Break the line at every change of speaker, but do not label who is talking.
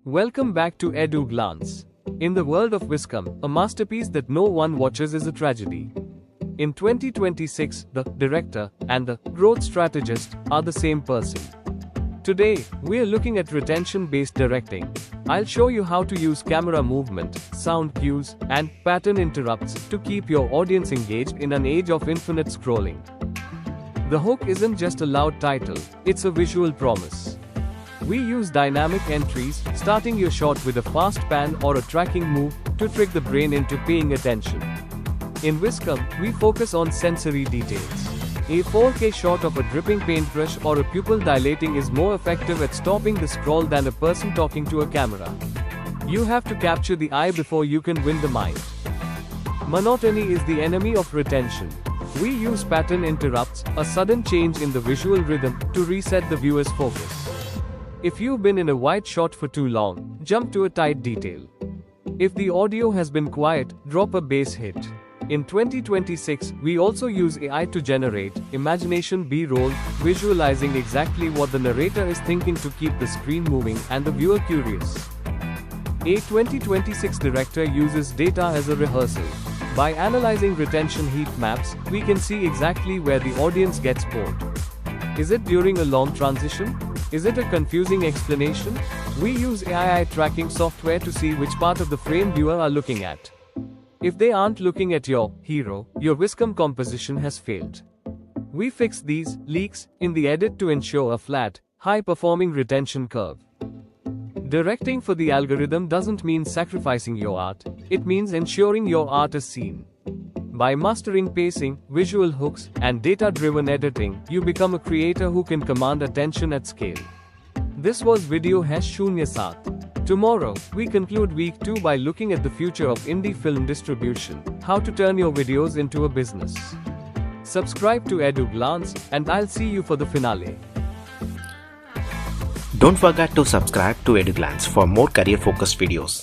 Welcome back to EduGlance. In the world of Wiscom, a masterpiece that no one watches is a tragedy. In 2026, the director and the growth strategist are the same person. Today, we're looking at retention-based directing. I'll show you how to use camera movement, sound cues, and pattern interrupts to keep your audience engaged in an age of infinite scrolling. The hook isn't just a loud title, it's a visual promise. We use dynamic entries, starting your shot with a fast pan or a tracking move, to trick the brain into paying attention. In Wiscom, we focus on sensory details. A 4K shot of a dripping paintbrush or a pupil dilating is more effective at stopping the scroll than a person talking to a camera. You have to capture the eye before you can win the mind. Monotony is the enemy of retention. We use pattern interrupts, a sudden change in the visual rhythm, to reset the viewer's focus. If you've been in a wide shot for too long, jump to a tight detail. If the audio has been quiet, drop a bass hit. In 2026, we also use AI to generate imagination B-roll, visualizing exactly what the narrator is thinking to keep the screen moving and the viewer curious. A 2026 director uses data as a rehearsal. By analyzing retention heat maps, we can see exactly where the audience gets bored. Is it during a long transition? Is it a confusing explanation? We use AI tracking software to see which part of the frame viewers are looking at. If they aren't looking at your hero, your Wiscom composition has failed. We fix these leaks in the edit to ensure a flat, high-performing retention curve. Directing for the algorithm doesn't mean sacrificing your art, it means ensuring your art is seen. By mastering pacing, visual hooks, and data-driven editing, you become a creator who can command attention at scale. This was Video Shunya Saath. Tomorrow, we conclude week 2 by looking at the future of indie film distribution, how to turn your videos into a business. Subscribe to EduGlance, and I'll see you for the finale.
Don't forget to subscribe to EduGlance for more career-focused videos.